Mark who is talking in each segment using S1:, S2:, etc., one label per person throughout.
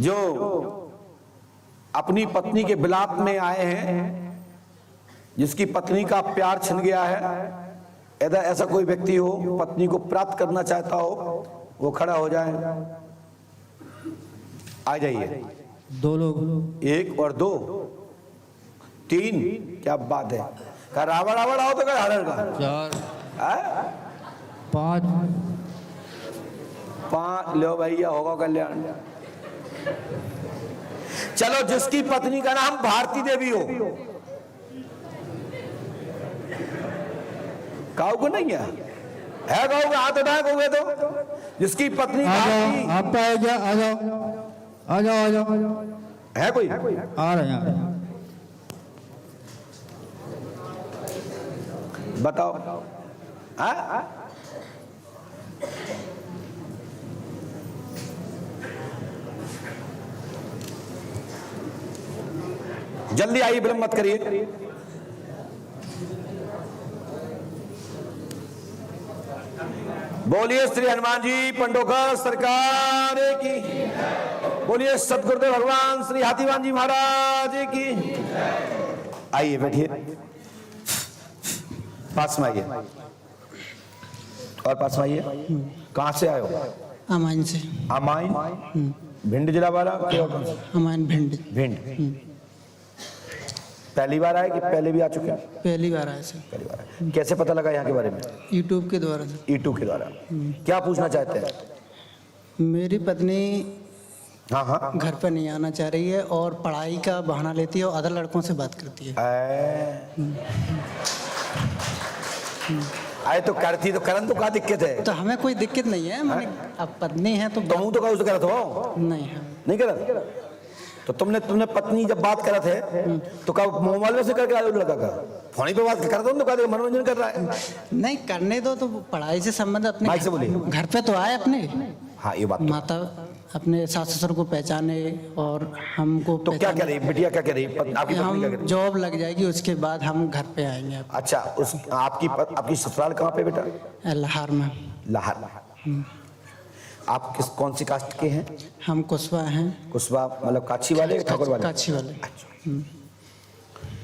S1: जो अपनी पत्नी के बिलाप में आए हैं, जिसकी पत्नी का प्यार छिन गया है, यदि ऐसा कोई व्यक्ति हो पत्नी को प्राप्त करना चाहता हो, वो खड़ा हो जाए। आ जाइए।
S2: 2 लोग,
S1: 1 और 2 3, क्या बात है। का रावण रावण आओ तो क्या हरण का
S2: 4
S1: है?
S2: 5
S1: लो भैया, होगा कल्याण। चलो, जिसकी पत्नी का नाम भारती देवी हो, कहोगे नहीं है? कहोगे? हाथ उठाए कहोगे तो। जिसकी पत्नी भारती,
S2: आप आ जाओ, आ जाओ, आ जाओ, आ जाओ,
S1: है कोई?
S2: आ रहे हैं।
S1: बताओ। हाँ? जल्दी आइए, विलंब मत करिए। बोलिए श्री हनुमान जी पंडोकर सरकार की, बोलिए सतगुरुदेव भगवान श्री हाथीवान जी महाराज की। आइए बैठिए, पास में आइए, और पास में आइए। कहां से आए हो?
S2: अमाइन से।
S1: अमाइन भिंड जिला वाला?
S2: अमाइन भिंड।
S1: भिंड। पहली बार आए कि पहले भी आ चुके हैं?
S2: पहली बार आए सर।
S1: पहली बार आए। कैसे पता लगा यहाँ के बारे में?
S2: यूट्यूब के द्वारा सर।
S1: यूट्यूब के द्वारा। क्या पूछना चाहते हैं?
S2: मेरी पत्नी
S1: हाँ हाँ
S2: घर पर नहीं आना चाह रही है और पढ़ाई का बहाना लेती है और अदर लड़कों से बात करती है।
S1: आए तो करती तो करन, तो क्या दिक्कत है?
S2: तो हमें कोई दिक्कत नहीं है, मैंने अब पत्नी है तो
S1: तुम तो कहा करत हो?
S2: नहीं है।
S1: नहीं करत? तो तुमने पत्नी जब बात करा थे तो कहा मोबाइल में से करके आए लड़का का फोन पे बात कर दो, तो कहा मनोरंजन कर रहा है।
S2: नहीं करने दो, तो पढ़ाई से संबंध अपने
S1: माइक से बोलिए।
S2: घर पे तो आए अपने।
S1: हाँ ये बात।
S2: माता अपने सास ससुर को पहचाने और हमको
S1: तो क्या कह रही बिटिया, क्या कह रही आपकी पत्नी? क्या कह
S2: हम
S1: रही?
S2: जॉब लग जाएगी उसके बाद हम घर पे आएंगे।
S1: अच्छा, उस आपकी ससुराल कहाँ पे बेटा?
S2: लाहौर में।
S1: लाहौर। आप कौन सी कास्ट के हैं?
S2: हम कुशवा हैं।
S1: कुशवा मतलब काछी वाले, ठाकुर वाले?
S2: काछी वाले।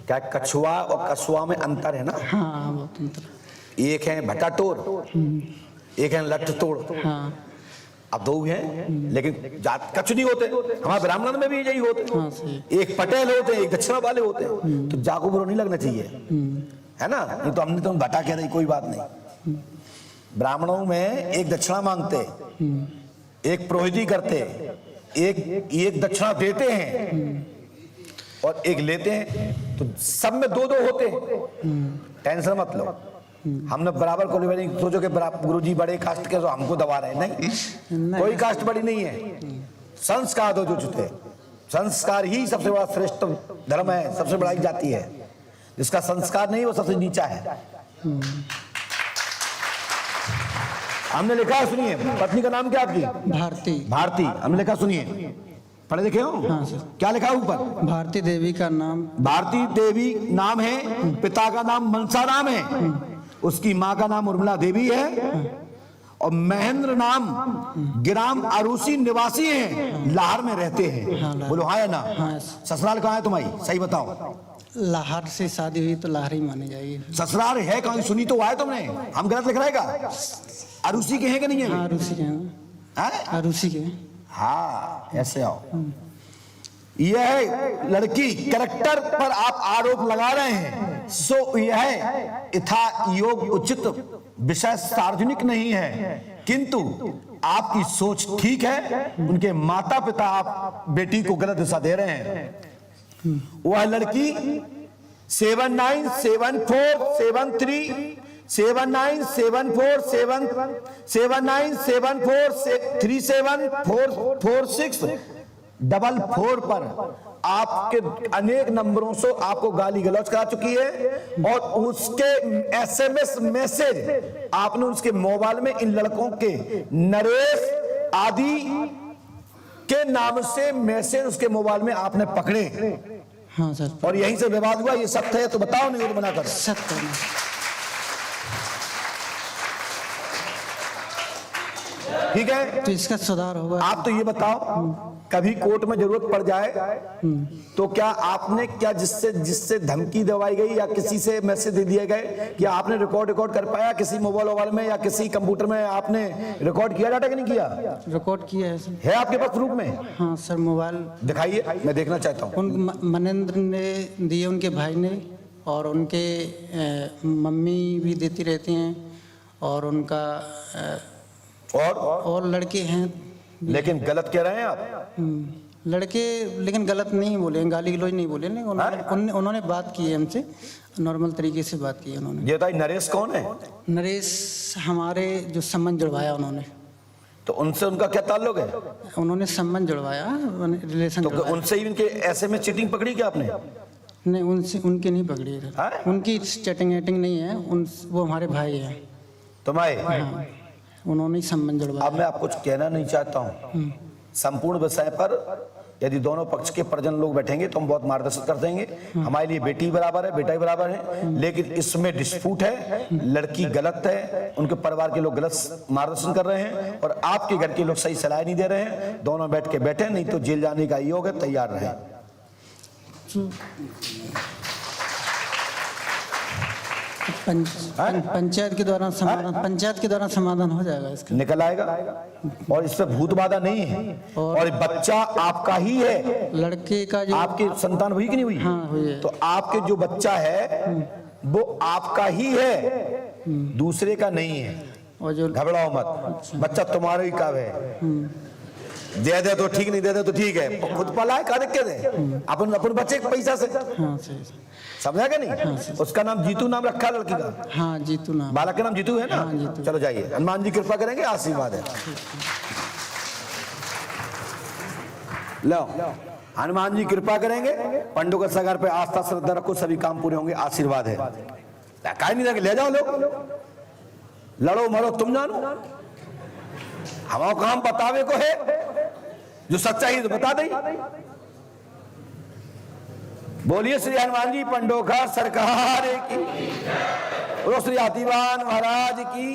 S1: क्या कछुआ और कछुआ में अंतर है ना?
S2: हाँ बहुत अंतर।
S1: एक है भट्टाटोर, एक है लट्ठतोड़।
S2: हाँ।
S1: अब 2 हैं, लेकिन जात कछु नहीं होते। हमारे ब्राह्मण में भी यही होते।
S2: हाँ, सही।
S1: एक पटेल होते हैं, एक दक्षिणा वाले होते हैं। तो जागो बुरो नहीं लगना चाहिए, है ना? नहीं तो हमने तो भटा कह रही, कोई बात नहीं। ब्राह्मणों में एक दक्षिणा मांगते, एक प्रोहिती करते, एक दक्षिणा देते हैं और एक लेते हैं। तो सब में 2-2 होते हैं। टेंशन मत लो। हमने बराबर को नहीं सोचो कि गुरुजी बड़े कास्ट के तो हमको दबा रहे। नहीं, कोई कास्ट बड़ी नहीं है। संस्कार दो जो छुटे। संस्कार ही सबसे बड़ा श्रेष्ठ धर्म है, सबसे बड़ा जाति है। जिसका संस्कार नहीं वो सबसे नीचा है। हमने लिखा, सुनिए, पत्नी का नाम क्या आपकी?
S2: भारती।
S1: भारती। हमने लिखा, सुनिए, पढ़े लिखे हो?
S2: हाँ सर।
S1: क्या लिखा ऊपर?
S2: भारती देवी का नाम।
S1: भारती देवी नाम है, पिता का नाम मनसा राम है, उसकी माँ का नाम उर्मिला देवी है, और महेंद्र नाम ग्राम अरूसी निवासी हैं, लाहौर में रहते हैं।
S2: हाँ,
S1: बोलो हाँ या ना?
S2: हाँ।
S1: ससुराल कहाँ है तुम्हारी? सही बताओ।
S2: लाहौर से शादी हुई तो लाहौर ही मानी जाएगी।
S1: ससुराल है कहाँ? सुनी तो आए तुमने? हम गलत लिख रहेगा? अरूसी के हैं कि नहीं है?
S2: हाँ अरूसी के हैं।
S1: हैं?
S2: अरूसी के।
S1: हाँ, ऐसे आओ। यह लड़की कैरेक्टर पर आप आरोप लगा रहे हैं, सो यह यथा योग उचित विषय सार्वजनिक नहीं है, किंतु आपकी सोच ठीक है। उनके माता पिता आप बेटी को गलत दिशा दे रहे हैं। वह लड़की 797437474747474744 पर आपके अनेक नंबरों से आपको गाली गलौज करा चुकी है, और उसके SMS मैसेज आपने उसके मोबाइल में इन लड़कों के नरेश आदि के नाम से मैसेज उसके मोबाइल में आपने पकड़े।
S2: हाँ सर।
S1: और यहीं से विवाद हुआ। ये सत्य है तो बताओ, नहीं हो तो मना करो।
S2: सत्य है।
S1: ठीक है,
S2: तो इसका सुधार होगा।
S1: आप तो ये बताओ कभी कोर्ट में जरूरत पड़ जाए तो क्या आपने क्या जिससे धमकी दवाई गई या किसी से मैसेज दे दिए गए कि आपने रिकॉर्ड कर पाया किसी मोबाइल में या किसी कंप्यूटर में आपने रिकॉर्ड किया डाटा कि नहीं किया?
S2: रिकॉर्ड किया है सर।
S1: है आपके पास प्रूफ में?
S2: हाँ सर, मोबाइल
S1: दिखाइए, मैं देखना चाहता हूँ।
S2: उन मनेंद्र ने दिए, उनके भाई ने, और उनके मम्मी भी देती रहती हैं, और उनका और लड़के हैं।
S1: लेकिन गलत कह रहे हैं आप।
S2: लड़के लेकिन गलत नहीं बोले, गाली गलौज नहीं बोले, नहीं उन्होंने बात की है हमसे, नॉर्मल तरीके से बात की है उन्होंने।
S1: ये बताइए नरेश कौन है?
S2: नरेश हमारे जो संबंध जुड़वाया उन्होंने।
S1: तो उनसे उनका क्या ताल्लुक है?
S2: उन्होंने संबंध जुड़वाया, रिलेशन
S1: तो
S2: जुड़वाया।
S1: उनसे ही इनके ऐसे में चीटिंग पकड़ी क्या आपने?
S2: नहीं, उनसे उनकी नहीं पकड़ी है, उनकी चैटिंग एटिंग नहीं है, वो हमारे भाई हैं।
S1: तुम्हारे?
S2: हाँ, उन्होंने ही संबंध जुड़वाया।
S1: अब मैं आपको कुछ कहना नहीं चाहता हूँ। संपूर्ण विषय पर यदि दोनों पक्ष के परिजन लोग बैठेंगे तो हम बहुत मार्गदर्शन कर देंगे। हमारे लिए बेटी बराबर है, बेटा ही बराबर है, लेकिन इसमें डिस्प्यूट है, लड़की गलत है, उनके परिवार के लोग गलत मार्गदर्शन कर रहे हैं और आपके घर के लोग सही सलाह नहीं दे रहे हैं। दोनों बैठ के बैठे, नहीं तो जेल जाने का योग है, तैयार रहे।
S2: पंचायत के द्वारा समाधान हो जाएगा, इसका
S1: निकल आएगा और इस पे भूत बाधा नहीं है। और बच्चा आपका ही है।
S2: लड़के का जो
S1: आपकी संतान हुई कि नहीं हुई?
S2: हाँ, हुई है।
S1: तो आपके जो बच्चा है वो आपका ही है, दूसरे का नहीं है।
S2: और जो
S1: घबराओ मत, बच्चा तुम्हारे ही का है। दे दे तो ठीक, नहीं दे दे तो ठीक है, खुद पला है, का दिक्कत है? अपन बच्चे के पैसा से।
S2: हाँ सही,
S1: समझा क्या नहीं? उसका नाम जीतू नाम रखा लड़की का।
S2: हाँ जीतू नाम,
S1: बालक का नाम जीतू है ना?
S2: हाँ, जीतू।
S1: चलो जाइए, हनुमान जी कृपा करेंगे, आशीर्वाद है। लो, हनुमान जी कृपा करेंगे, पंडों के सगार पे आस्था श्रद्धा रखो, सभी काम पूरे होंगे, आशीर्वाद है। काय नहीं रखे, ले जाओ लोग, लड़ो मरो तुम जानो, हमारा काम बतावे को है, जो सच्चाई तो बता दे। बोलिए श्री हनुमान जी पंडोखर सरकार की, बोलो श्री हाथीवान महाराज की।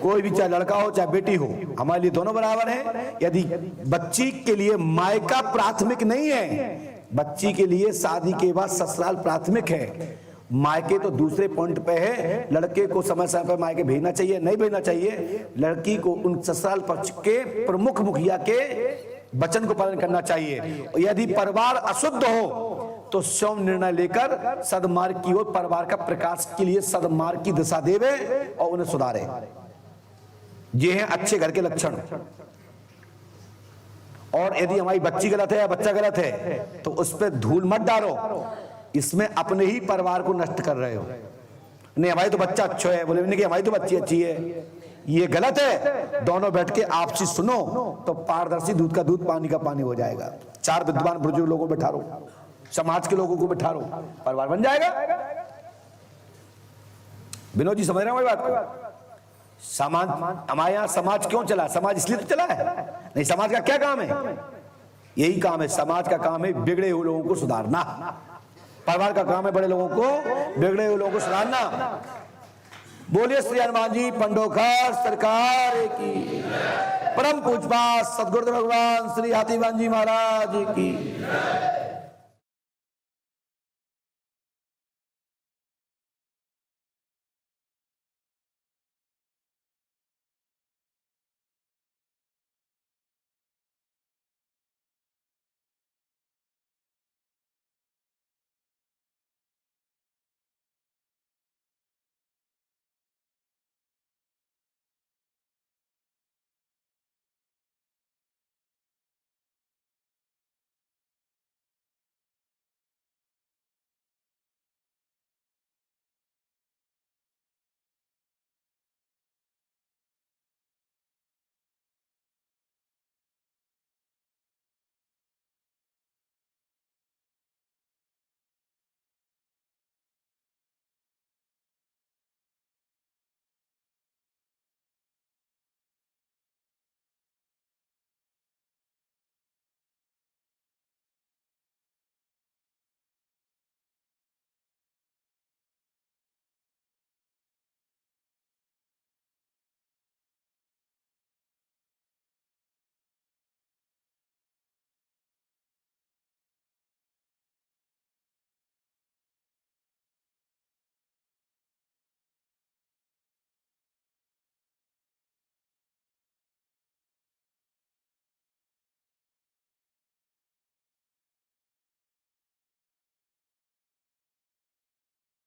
S1: कोई भी चाहे लड़का हो चाहे बेटी हो, हमारे लिए दोनों बराबर हैं। यदि बच्ची के लिए मायका प्राथमिक नहीं है, बच्ची के लिए शादी के बाद ससुराल प्राथमिक है। मायके तो दूसरे पॉइंट पे है। लड़के को समय समय पर मायके भेजना चाहिए, नहीं भेजना चाहिए। लड़की को उन ससुराल पक्ष के प्रमुख मुखिया के वचन को पालन करना चाहिए। यदि परिवार अशुद्ध हो तो स्वयं निर्णय लेकर सदमार्ग की ओर, परिवार का प्रकाश के लिए सदमार्ग की दिशा देवे और उन्हें सुधारे। ये हैं अच्छे घर के लक्षण। और यदि हमारी बच्ची गलत है या बच्चा गलत है तो उस पर धूल मत डालो, इसमें अपने ही परिवार को नष्ट कर रहे हो। नहीं हमारी तो बच्चा अच्छा है, बोले नहीं कि हमारी तो बच्ची अच्छी है, ये गलत है। दोनों बैठ के आपसी सुनो तो पारदर्शी, दूध का दूध पानी का पानी हो जाएगा। चार विद्वान बुजुर्ग लोगों को बैठा लो, समाज के लोगों को बैठा लो, परिवार बन जाएगा। विनोद जी समझ रहे हैं हमारी बात को? समाज, हमारे यहाँ समाज क्यों चला? समाज इसलिए तो चला है। नहीं, समाज का क्या काम है? यही काम है, समाज का काम है बिगड़े हुए लोगों को सुधारना। परिवार का काम है बड़े लोगों को, बिगड़े हुए लोगों को सुधारना। बोलिए श्री हनुमान जी पंडोखर सरकार की, परम पूजपा सदगुरुदेव भगवान श्री हाथीवान जी महाराज की।